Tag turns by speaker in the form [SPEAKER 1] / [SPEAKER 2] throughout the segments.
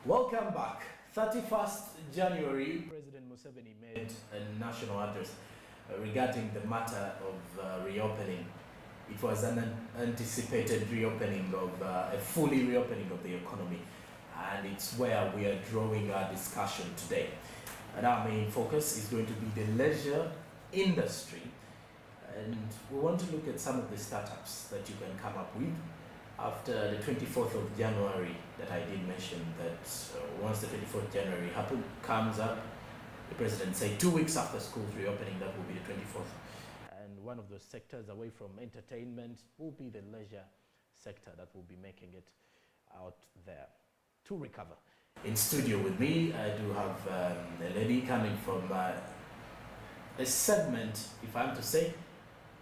[SPEAKER 1] Welcome back. 31st January, President Museveni made a national address regarding the matter of reopening. It was an anticipated reopening of a fully reopening of the economy, and it's where we are drawing our discussion today. And our main focus is going to be the leisure industry, and we want to look at some of the startups that you can come up with after the 24th of January that I did mention that once the 24th January comes up, the president said 2 weeks after schools reopening, that will be the 24th. And one of those sectors away from entertainment will be the leisure sector that will be making it out there to recover. In studio with me, I do have a lady coming from a segment, if I'm to say,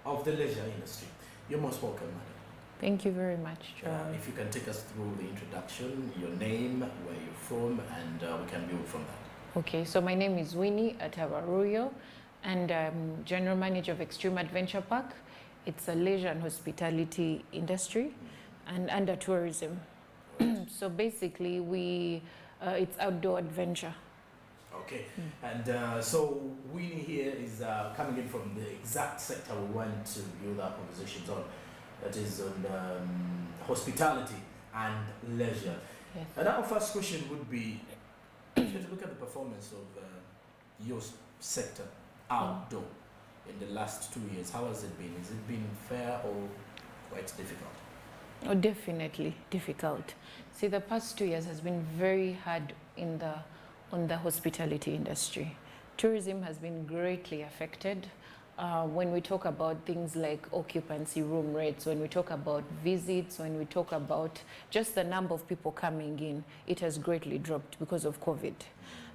[SPEAKER 1] of the leisure industry. You're most welcome, madam.
[SPEAKER 2] Thank you very much, John.
[SPEAKER 1] If you can take us through the introduction, your name, where you're from, and we can build from that.
[SPEAKER 2] Okay, so my name is Winnie Atawaruyo, and I'm General Manager of Extreme Adventure Park. It's a leisure and hospitality industry and under tourism. Right. So basically, it's outdoor adventure.
[SPEAKER 1] Okay, and so Winnie here is coming in from the exact sector we want to build our conversations on. That is on hospitality and leisure.
[SPEAKER 2] Yes.
[SPEAKER 1] And our first question would be, if you look at the performance of your sector outdoor in the last 2 years, how has it been? Has it been fair or quite difficult?
[SPEAKER 2] Oh, definitely difficult. See, the past 2 years has been very hard on the hospitality industry. Tourism has been greatly affected. When we talk about things like occupancy room rates, when we talk about visits, when we talk about just the number of people coming in, it has greatly dropped because of COVID.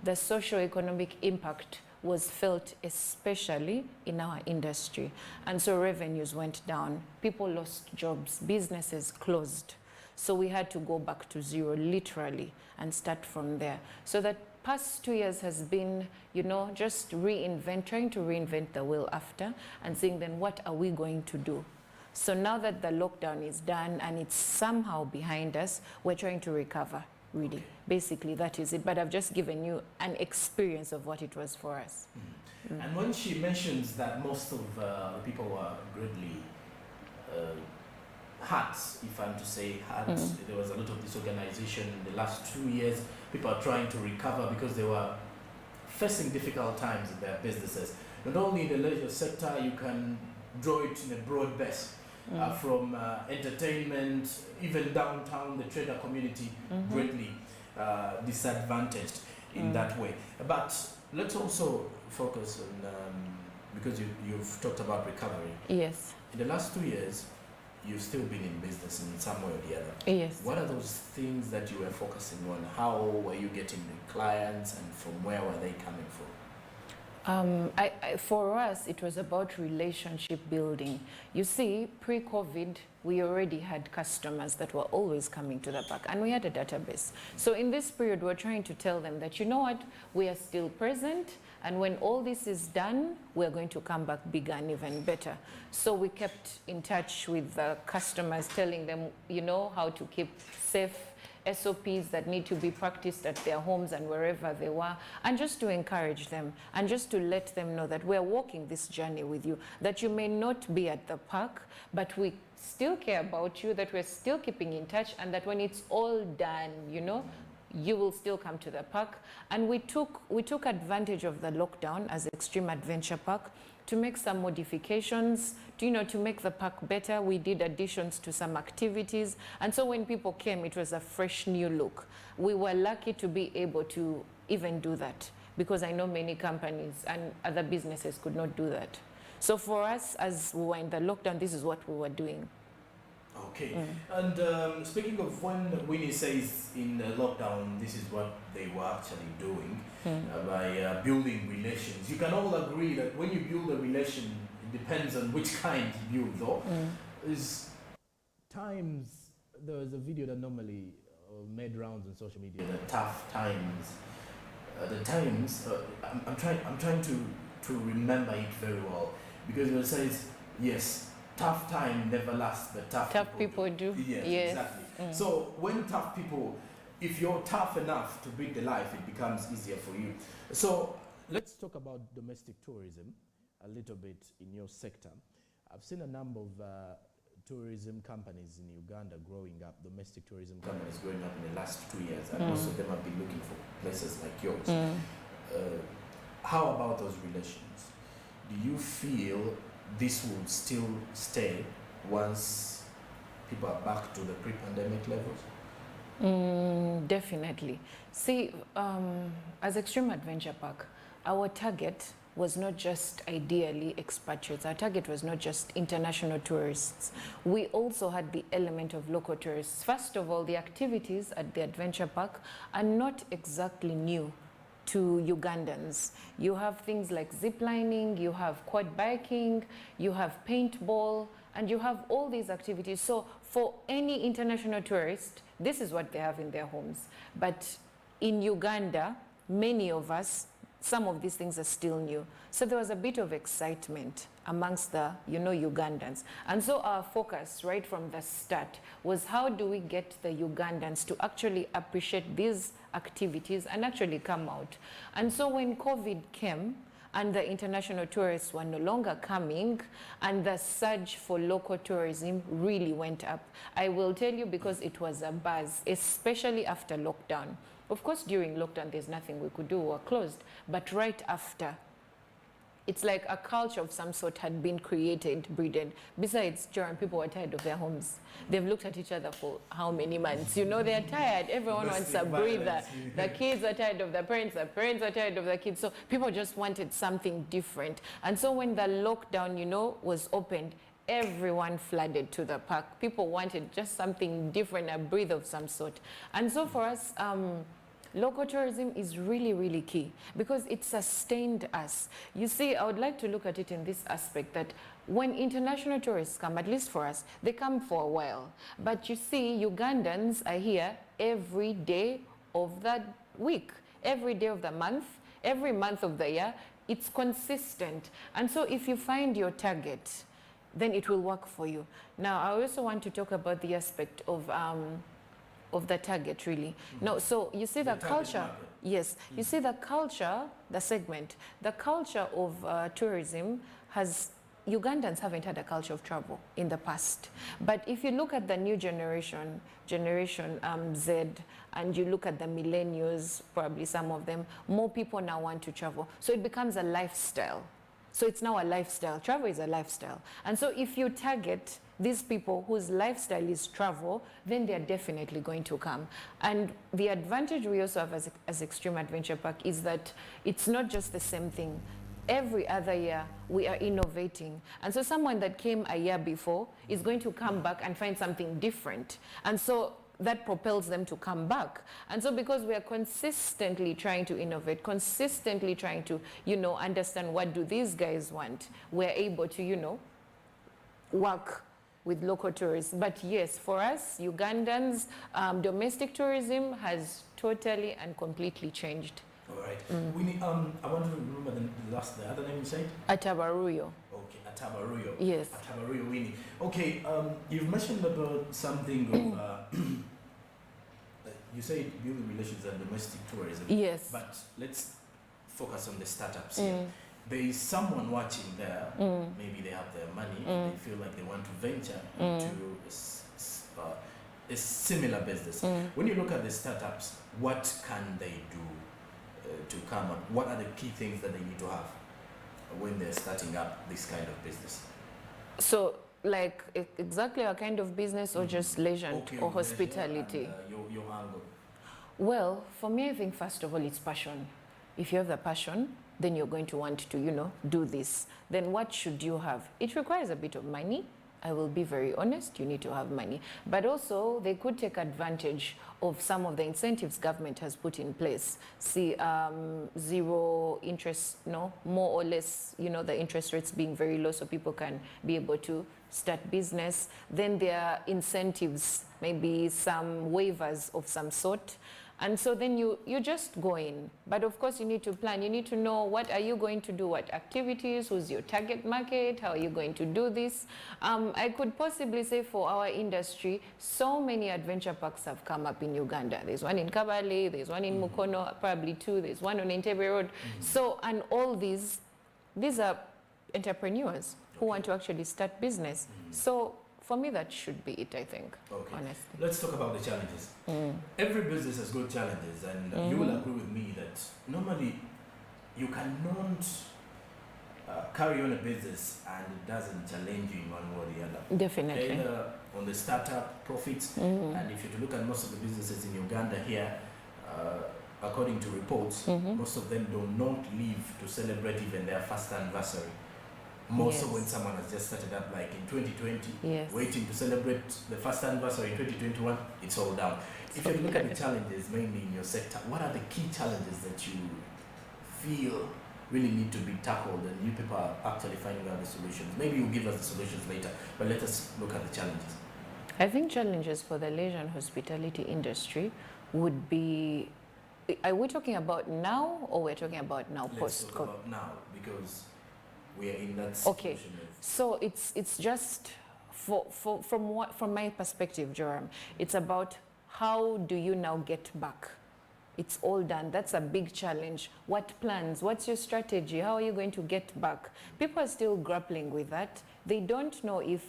[SPEAKER 2] The socio-economic impact was felt especially in our industry. And so revenues went down, people lost jobs, businesses closed. So we had to go back to zero, literally, and start from there. So that past 2 years has been, just trying to reinvent the wheel after and saying then what are we going to do? So now that the lockdown is done and it's somehow behind us, we're trying to recover, really. Okay. Basically, that is it. But I've just given you an experience of what it was for us.
[SPEAKER 1] Mm. And when she mentions that most of the people were greatly hurt, if I'm to say hurt, there was a lot of disorganization in the last 2 years. People are trying to recover because they were facing difficult times in their businesses. Not only in the leisure sector, you can draw it in a broad base, from entertainment, even downtown, the trader community, greatly disadvantaged in that way. But let's also focus on, because you've talked about recovery.
[SPEAKER 2] Yes.
[SPEAKER 1] In the last 2 years, you've still been in business in some way or the other.
[SPEAKER 2] Yes.
[SPEAKER 1] What are those things that you were focusing on? How were you getting the clients, and from where were they coming from?
[SPEAKER 2] For us, it was about relationship building. You see, pre-COVID, we already had customers that were always coming to the park, and we had a database. So in this period, we're trying to tell them that, you know what, we are still present, and when all this is done, we're going to come back bigger and even better. So we kept in touch with the customers, telling them, how to keep safe, SOPs that need to be practiced at their homes and wherever they were, and just to encourage them and just to let them know that we're walking this journey with you, that you may not be at the park, but we still care about you, that we're still keeping in touch, and that when it's all done, you will still come to the park. And we took advantage of the lockdown as Extreme Adventure Park to make some modifications, to make the park better. We did additions to some activities. And so when people came, it was a fresh new look. We were lucky to be able to even do that, because I know many companies and other businesses could not do that. So for us, as we were in the lockdown, this is what we were doing.
[SPEAKER 1] Okay. And speaking of when Winnie says in the lockdown, this is what they were actually doing by building relations. You can all agree that when you build a relation, it depends on which kind you build, though. Is times, there was a video that normally made rounds on social media, the tough times. I'm trying to remember it very well, because it says, yes, tough time never lasts, but tough people do. Yes, exactly. So when tough people if you're tough enough to bring the life, it becomes easier for you. So let's talk about domestic tourism a little bit in your sector. I've seen a number of tourism companies in Uganda growing up, domestic tourism companies growing up in the last 2 years, and most of them have been looking for places like yours. How about those relations? Do you feel this will still stay once people are back to the pre-pandemic levels?
[SPEAKER 2] Definitely. See, as Extreme Adventure Park, our target was not just ideally expatriates. Our target was not just international tourists. We also had the element of local tourists. First of all, the activities at the adventure park are not exactly new to Ugandans. You have things like zip lining, you have quad biking, you have paintball, and you have all these activities. So for any international tourist, this is what they have in their homes. But in Uganda, many of us, some of these things are still new. So there was a bit of excitement amongst the, Ugandans. And so our focus right from the start was how do we get the Ugandans to actually appreciate these activities and actually come out. And so when COVID came, and the international tourists were no longer coming, and the surge for local tourism really went up. I will tell you, because it was a buzz, especially after lockdown. Of course, during lockdown, there's nothing we could do, we were closed, but right after, it's like a culture of some sort had been created, breeded. Besides, Joran, people were tired of their homes. They've looked at each other for how many months? They're tired. Everyone wants a breather. The kids are tired of the parents are tired of the kids. So people just wanted something different. And so when the lockdown, was opened, everyone flooded to the park. People wanted just something different, a breathe of some sort. And so for us, local tourism is really, really key because it sustained us. You see, I would like to look at it in this aspect that when international tourists come, at least for us, they come for a while. But you see, Ugandans are here every day of the week, every day of the month, every month of the year. It's consistent. And so if you find your target, then it will work for you. Now, I also want to talk about the aspect of the target, really. No, so you see the culture.
[SPEAKER 1] Market.
[SPEAKER 2] Yes, you see the culture, the segment, the culture of tourism has, Ugandans haven't had a culture of travel in the past. But if you look at the new generation Z, and you look at the millennials, probably some of them, more people now want to travel. So it becomes a lifestyle. So it's now a lifestyle. Travel is a lifestyle. And so if you target these people whose lifestyle is travel, then they're definitely going to come. And the advantage we also have as Extreme Adventure Park is that it's not just the same thing. Every other year, we are innovating. And so someone that came a year before is going to come back and find something different. And so that propels them to come back. And so because we are consistently trying to innovate, consistently trying to, understand what do these guys want, we're able to, work with local tourists. But yes, for us, Ugandans, domestic tourism has totally and completely changed.
[SPEAKER 1] All right. Winnie, I want to remember the other name you said?
[SPEAKER 2] Atabaruyo.
[SPEAKER 1] Okay, Atabaruyo.
[SPEAKER 2] Yes.
[SPEAKER 1] Atabaruyo, Winnie. Okay, you've mentioned about something of, you say building relations and domestic tourism.
[SPEAKER 2] Yes.
[SPEAKER 1] But let's focus on the startups here. There is someone watching there, maybe they have their money, and they feel like they want to venture into a similar business. When you look at the startups, what can they do to come up? What are the key things that they need to have when they're starting up this kind of business?
[SPEAKER 2] So, like exactly a kind of business or just leisure or hospitality?
[SPEAKER 1] And, your angle.
[SPEAKER 2] Well, for me, I think first of all, it's passion. If you have the passion, then you're going to want to, do this. Then what should you have? It requires a bit of money. I will be very honest, you need to have money. But also, they could take advantage of some of the incentives government has put in place. See, zero interest, more or less, the interest rates being very low so people can be able to start business. Then there are incentives, maybe some waivers of some sort. And so then you just go in. But of course you need to plan. You need to know what are you going to do, what activities, who's your target market, how are you going to do this. I could possibly say for our industry, so many adventure parks have come up in Uganda. There's one in Kabale, there's one in Mukono, probably two, there's one on Entebbe Road. So, and all these are entrepreneurs who want to actually start business. So for me, that should be it, I think, honestly.
[SPEAKER 1] Let's talk about the challenges. Every business has got challenges, and you will agree with me that normally you cannot carry on a business and it doesn't challenge you in one way or the other.
[SPEAKER 2] Definitely.
[SPEAKER 1] Either on the startup profits, and if you look at most of the businesses in Uganda here, according to reports, most of them do not live to celebrate even their first anniversary. More so when someone has just started up, like in 2020, waiting to celebrate the first anniversary in 2021, it's all down. If you look at the challenges mainly in your sector, what are the key challenges that you feel really need to be tackled and you people are actually finding out the solutions? Maybe you'll give us the solutions later, but let us look at the challenges.
[SPEAKER 2] I think challenges for the leisure and hospitality industry would be, are we talking about now or we're talking about now post-COVID?
[SPEAKER 1] Let's talk about now, because we are in that situation.
[SPEAKER 2] Okay, so it's just from my perspective, Joram, it's about how do you now get back? It's all done. That's a big challenge. What plans? What's your strategy? How are you going to get back? People are still grappling with that. They don't know if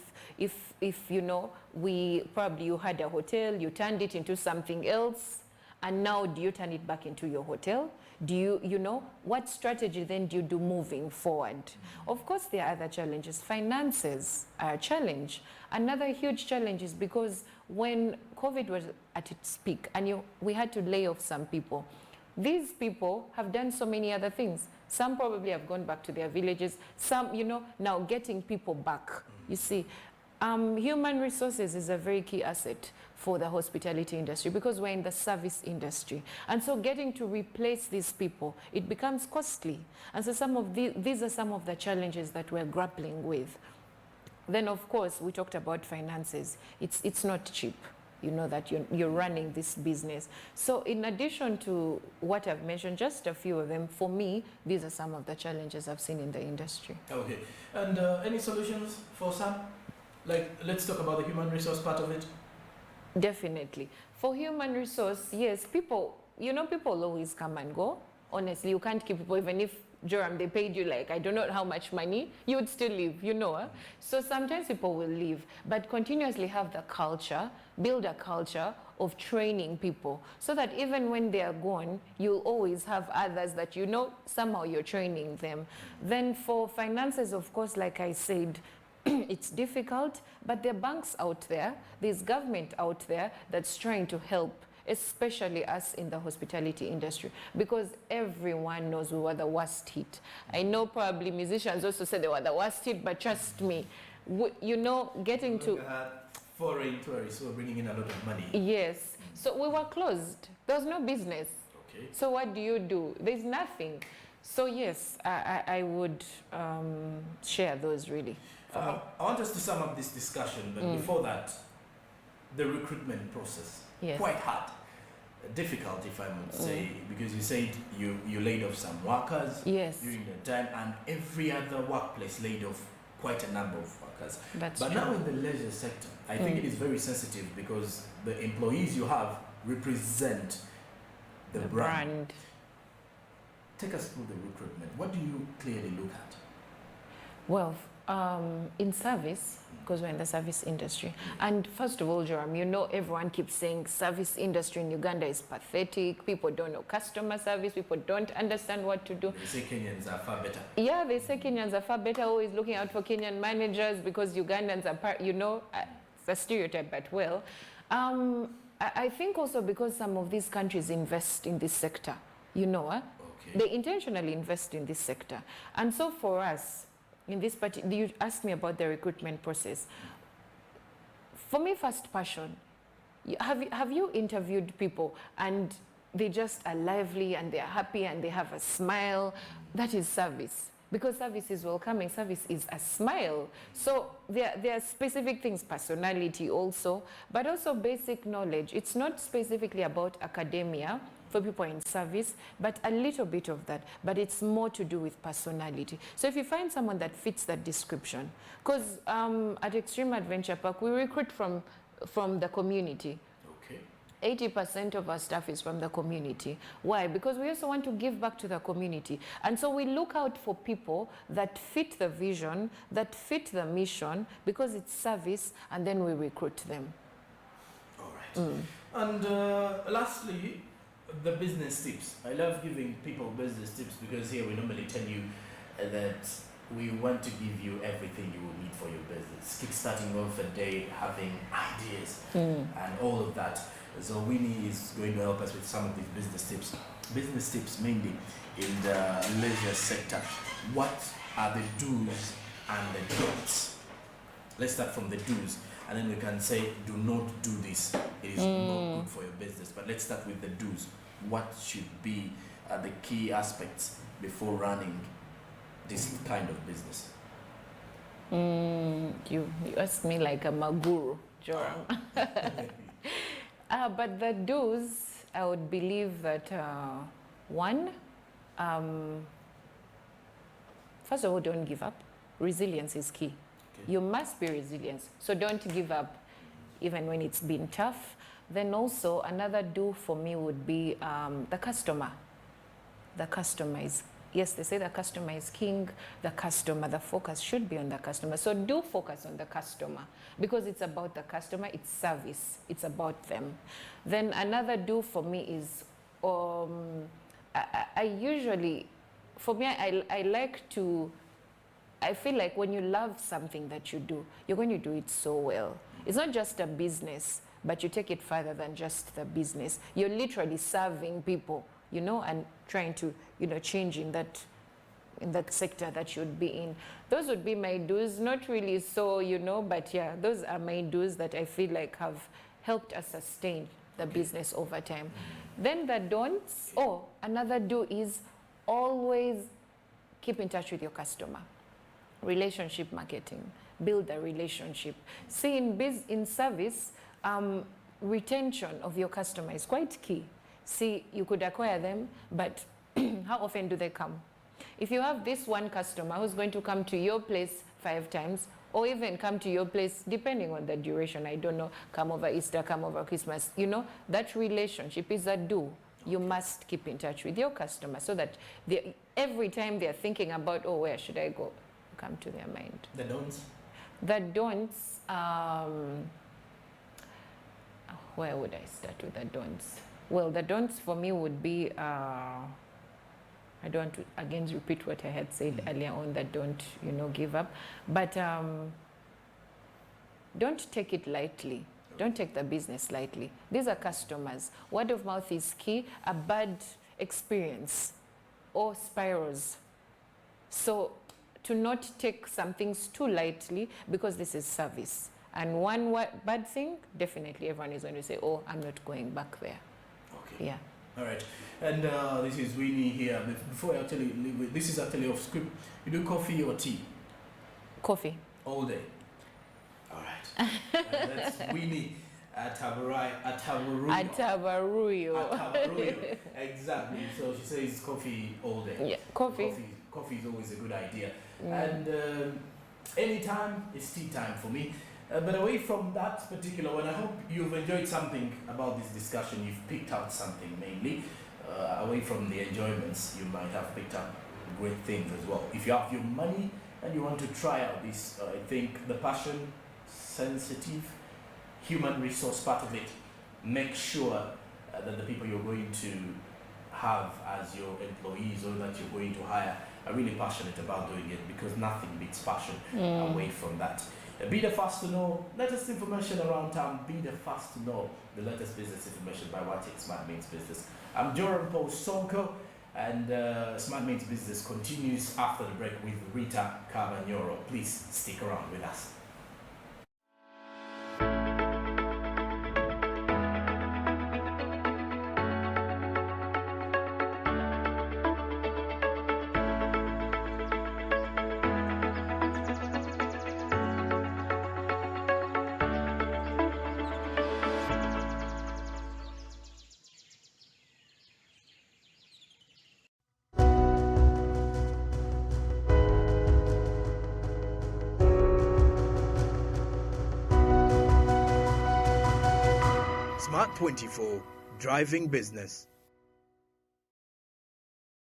[SPEAKER 2] you know, you had a hotel, you turned it into something else, and now do you turn it back into your hotel? Do you know, what strategy then do you do moving forward? Of course, there are other challenges. Finances are a challenge. Another huge challenge is because when COVID was at its peak and we had to lay off some people, these people have done so many other things. Some probably have gone back to their villages. Some, you know, now getting people back. You see, human resources is a very key asset for the hospitality industry because we're in the service industry. And so getting to replace these people, it becomes costly. And so these are some of the challenges that we're grappling with. Then of course, we talked about finances. It's not cheap. You know that you're running this business. So in addition to what I've mentioned, just a few of them, for me, these are some of the challenges I've seen in the industry.
[SPEAKER 1] Okay, and any solutions for Sam? Like, let's talk about the human resource part of it.
[SPEAKER 2] Definitely. For human resource, yes, people always come and go. Honestly, you can't keep people, even if, Joram, they paid you like, I don't know how much money, you would still leave, you know. So sometimes people will leave, but continuously have the culture, build a culture of training people so that even when they are gone, you'll always have others that you know, somehow you're training them. Then for finances, of course, like I said, it's difficult, but there are banks out there, there's government out there that's trying to help, especially us in the hospitality industry, because everyone knows we were the worst hit. I know probably musicians also say they were the worst hit, but trust me, you know, getting to...
[SPEAKER 1] Foreign tourists who are bringing in a lot of money.
[SPEAKER 2] Yes, so we were closed. There was no business.
[SPEAKER 1] Okay.
[SPEAKER 2] So what do? There's nothing. So yes, I would share those really.
[SPEAKER 1] I want us to sum up this discussion, but before that, the recruitment process, quite hard, difficult if I would say, because you said you laid off some workers during the time, and every other workplace laid off quite a number of workers. But now in the leisure sector, I think it is very sensitive because the employees you have represent the brand. Take us through the recruitment. What do you clearly look at?
[SPEAKER 2] Well, in service, because we're in the service industry, and first of all, Joram, you know, everyone keeps saying service industry in Uganda is pathetic. People don't know customer service. People don't understand what to do.
[SPEAKER 1] They say Kenyans are far better.
[SPEAKER 2] Yeah, they say Kenyans are far better, always looking out for Kenyan managers because Ugandans are, you know, it's a stereotype, but well. I think also because some of these countries invest in this sector, you know, they intentionally invest in this sector. And so for us, in this particular, you asked me about the recruitment process. For me, first passion, have you interviewed people and they just are lively and they're happy and they have a smile? That is service. because service is welcoming, service is a smile. So there are specific things, personality also, but also basic knowledge. It's not specifically about academia for people in service, but a little bit of that, but it's more to do with personality. So if you find someone that fits that description, because at Extreme Adventure Park, we recruit from the community. 80% of our staff is from the community. Why? Because we also want to give back to the community. And so we look out for people that fit the vision, that fit the mission, because it's service, and then we recruit them.
[SPEAKER 1] All right. And lastly, the business tips. I love giving people business tips because here we normally tell you that we want to give you everything you will need for your business. Kickstarting off a day, having ideas, and all of that. So Winnie is going to help us with some of these business tips mainly in the leisure sector. What are the do's and the don'ts? Let's start from the do's, and then we can say, do not do this. It is not good for your business. But let's start with the do's. What should be the key aspects before running this kind of business?
[SPEAKER 2] You asked me like I'm a guru, Joram. But the do's, I would believe that one, first of all, don't give up. Resilience is key. Okay. You must be resilient. So don't give up even when it's been tough. Then also another do for me would be the customer. The customer is, yes, they say the customer is king. The customer, the focus should be on the customer. So do focus on the customer because it's about the customer, it's service, it's about them. Then another do for me is, I usually, for me, I like to, I feel like when you love something that you do, you're going to do it so well. It's not just a business, but you take it further than just the business. You're literally serving people, you know, and trying to, you know, change in that sector that you'd be in. Those would be my do's, not really so, you know, but yeah, those are my do's that I feel like have helped us sustain the business over time. Then the don'ts, another do is always keep in touch with your customer. Relationship marketing, build a relationship. See, in service, retention of your customer is quite key. See, you could acquire them, but how often do they come? If you have this one customer who's going to come to your place 5 times, or even come to your place, depending on the duration, I don't know, come over Easter, come over Christmas, you know, that relationship is a do. You must keep in touch with your customer so that every time they're thinking about, where should I go? Come to their mind.
[SPEAKER 1] The don'ts?
[SPEAKER 2] The don'ts, where would I start with the don'ts? Well, the don'ts for me would be, I don't want to again repeat what I had said earlier on, that don't, you know, give up. But don't take it lightly. Don't take the business lightly. These are customers. Word of mouth is key. A bad experience or spirals. So to not take some things too lightly because this is service. And one bad thing, definitely everyone is going to say, I'm not going back there.
[SPEAKER 1] Okay.
[SPEAKER 2] Yeah.
[SPEAKER 1] All right. And this is Winnie here. Before I actually leave with, this is actually off script. You do coffee or tea?
[SPEAKER 2] Coffee.
[SPEAKER 1] All day. All right. That's Winnie Atabaruyo. Exactly. So she says coffee all day.
[SPEAKER 2] Yeah, coffee.
[SPEAKER 1] Coffee is always a good idea. And anytime, it's tea time for me. But away from that particular one, I hope you've enjoyed something about this discussion. You've picked out something mainly. Away from the enjoyments, you might have picked up great things as well. If you have your money and you want to try out this, I think the passion, sensitive, human resource part of it, make sure that the people you're going to have as your employees or that you're going to hire are really passionate about doing it, because nothing beats passion away from that. Be the first to know latest information around town. Be the first to know the latest business information by what Smart Means Business. I'm Joram Paul Sonko, and Smart Means Business continues after the break with Rita Cavagnoro. Please stick around with us. Smart 24, driving business.